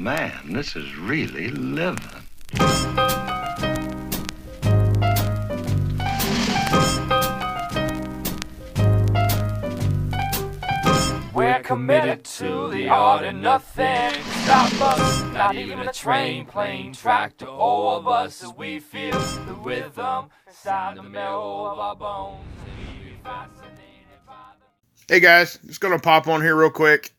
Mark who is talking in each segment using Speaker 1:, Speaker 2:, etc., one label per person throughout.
Speaker 1: man, this is really living.
Speaker 2: We're committed to the art and nothing can stop us. Not even a train, plane, tractor, all of us as we feel the rhythm inside the marrow of our bones.
Speaker 3: Hey guys, just gonna pop on here real quick.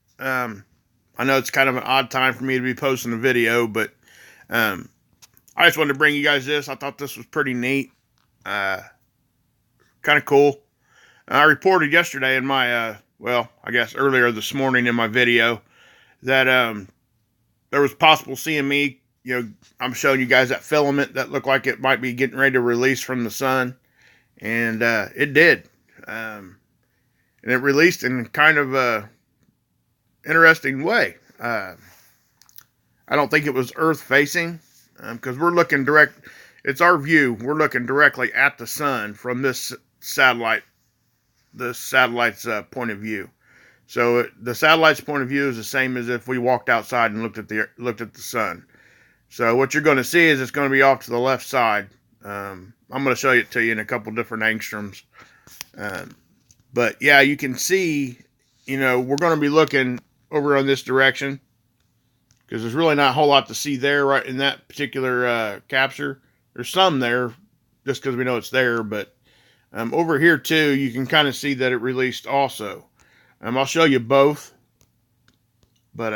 Speaker 3: I know it's kind of an odd time for me to be posting a video, but I just wanted to bring you guys this. I thought this was pretty neat, kind of cool. I reported yesterday in my, well, I guess earlier this morning in my video that there was possible CME. You know, I'm showing you guys that filament that looked like it might be getting ready to release from the sun, and it did. And it released in kind of a interesting way. I don't think it was Earth facing, because we're looking direct. It's our view. We're looking directly at the sun from this satellite. The satellite's point of view. So the satellite's point of view is the same as if we walked outside and looked at the sun. So what you're going to see is it's going to be off to the left side. I'm going to show it to you in a couple different angstroms. But yeah, you can see, you know, we're going to be looking over on this direction because there's really not a whole lot to see there right in that particular capture. There's some there just because we know it's there, but over here too, you can kind of see that it released also. I'll show you both, but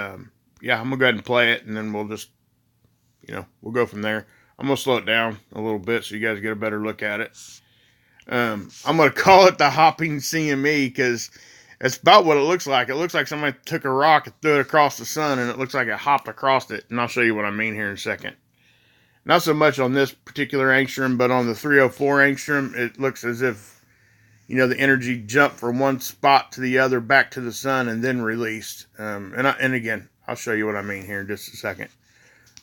Speaker 3: yeah, I'm going to go ahead and play it, and then we'll just, you know, we'll go from there. I'm going to slow it down a little bit so you guys get a better look at it. I'm going to call it the hopping CME because it's about what it looks like. It looks like somebody took a rock and threw it across the sun, and it looks like it hopped across it. And I'll show you what I mean here in a second. Not so much on this particular angstrom, but on the 304 angstrom, it looks as if, you know, the energy jumped from one spot to the other, back to the sun, and then released. And again, I'll show you what I mean here in just a second.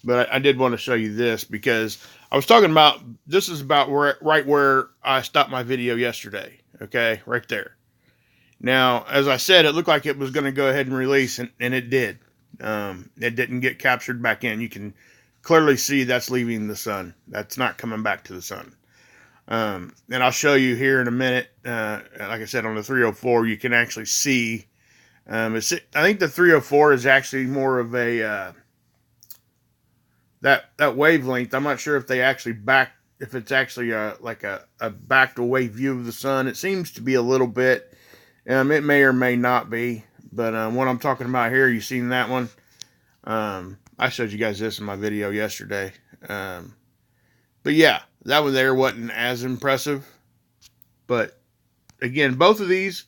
Speaker 3: But I did want to show you this because I was talking about, this is about right where I stopped my video yesterday. Okay, right there. Now, as I said, it looked like it was going to go ahead and release, and it did. It didn't get captured back in. You can clearly see that's leaving the sun. That's not coming back to the sun. And I'll show you here in a minute. Like I said, on the 304, you can actually see. I think the 304 is actually more of a that wavelength. I'm not sure if they actually if it's actually like a backed away view of the sun. It seems to be a little bit. It may or may not be, but what I'm talking about here, you seen that one? I showed you guys this in my video yesterday. But yeah, that one there wasn't as impressive. But again, both of these,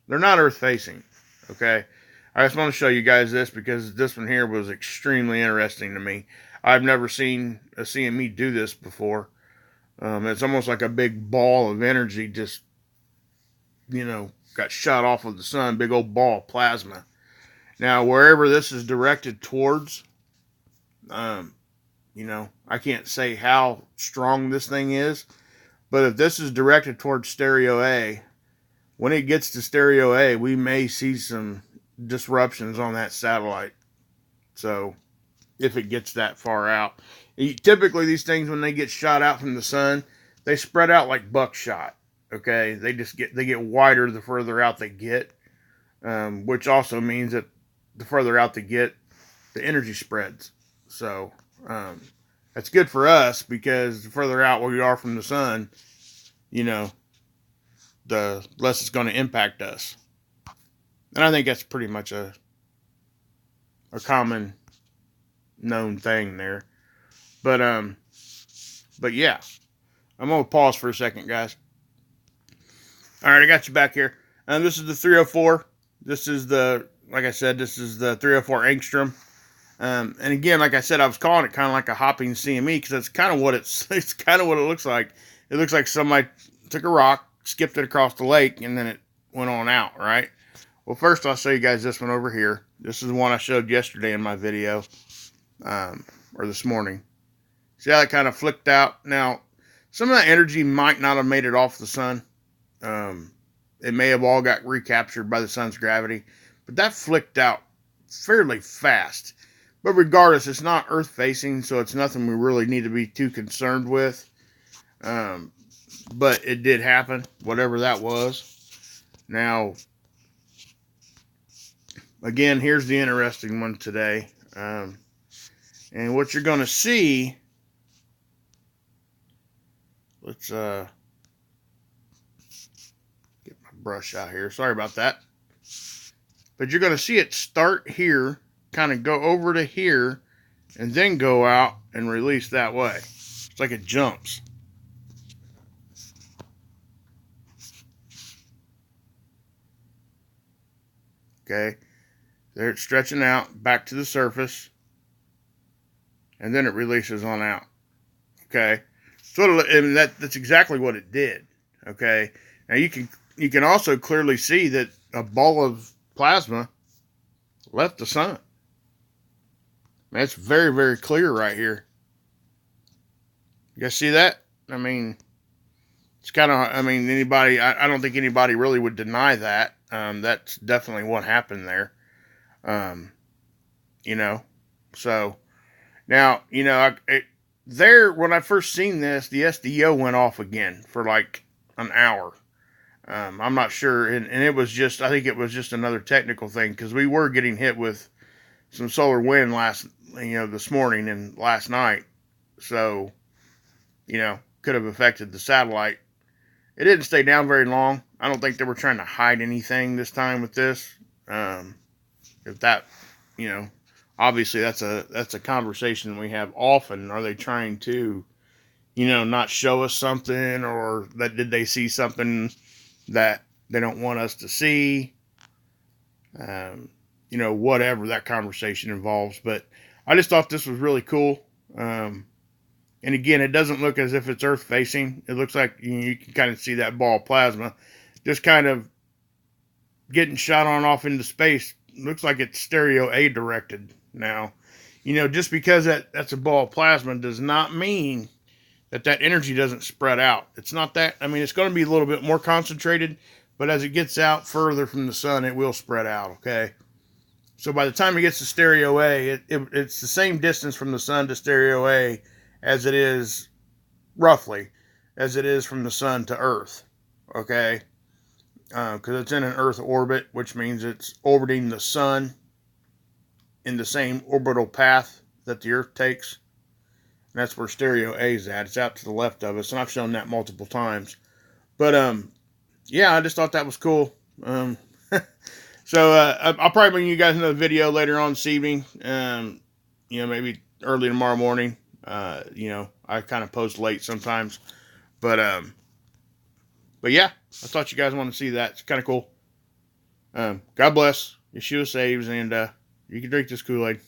Speaker 3: they're not Earth facing. Okay, I just want to show you guys this because this one here was extremely interesting to me. I've never seen a CME do this before. It's almost like a big ball of energy just, you know, got shot off of the sun, big old ball of plasma. Now, wherever this is directed towards, you know, I can't say how strong this thing is, but if this is directed towards stereo A, when it gets to stereo A, we may see some disruptions on that satellite. So, if it gets that far out. Typically, these things, when they get shot out from the sun, they spread out like buckshot. Okay, they get wider the further out they get, which also means that the further out they get, the energy spreads. So that's good for us because the further out we are from the sun, you know, the less it's going to impact us. And I think that's pretty much a common known thing there. But yeah, I'm gonna pause for a second, guys. All right, I got you back here. This is the 304. This is like I said, this is the 304 angstrom. And again, like I said, I was calling it kind of like a hopping CME because that's kind of what it's kind of what it looks like. It looks like somebody took a rock, skipped it across the lake, and then it went on out, right? Well, first I'll show you guys this one over here. This is the one I showed yesterday in my video, or this morning. See how it kind of flicked out? Now, some of that energy might not have made it off the sun. It may have all got recaptured by the sun's gravity, but that flicked out fairly fast. But regardless, it's not Earth facing, so it's nothing we really need to be too concerned with. But it did happen, whatever that was. Now, again, here's the interesting one today. And what you're going to see, let's get my brush out here. Sorry about that. But you're going to see it start here, kind of go over to here, and then go out and release that way. It's like it jumps. Okay. There it's stretching out back to the surface. And then it releases on out. Okay. So and that's exactly what it did. Okay. Now you can also clearly see that a ball of plasma left the sun. That's very, very clear right here. You guys see that? I mean, it's kind of, I mean, I don't think anybody really would deny that. That's definitely what happened there. You know, so now, you know, when I first seen this, the SDO went off again for like an hour. I'm not sure. And it was just, I think it was just another technical thing, because we were getting hit with some solar wind this morning and last night. So, you know, could have affected the satellite. It didn't stay down very long. I don't think they were trying to hide anything this time with this. If that, you know, obviously that's a conversation we have often. Are they trying to, you know, not show us something, or did they see something that they don't want us to see? You know, whatever that conversation involves. But I just thought this was really cool. And again, it doesn't look as if it's Earth facing. It looks like you can kind of see that ball of plasma just kind of getting shot on off into space. Looks like it's stereo A directed. Now, you know, just because that's a ball of plasma does not mean that energy doesn't spread out. It's not that. I mean, it's going to be a little bit more concentrated, but as it gets out further from the sun, it will spread out, okay? So by the time it gets to stereo A, it's the same distance from the sun to stereo A as it is, roughly, as it is from the sun to Earth, okay? Because it's in an Earth orbit, which means it's orbiting the sun in the same orbital path that the Earth takes. And that's where stereo A is at. It's out to the left of us, and I've shown that multiple times. But, yeah, I just thought that was cool. So, I'll probably bring you guys another video later on this evening. You know, maybe early tomorrow morning. You know, I kind of post late sometimes. But yeah, I thought you guys want to see that. It's kind of cool. God bless. Yeshua saves, and you can drink this Kool-Aid.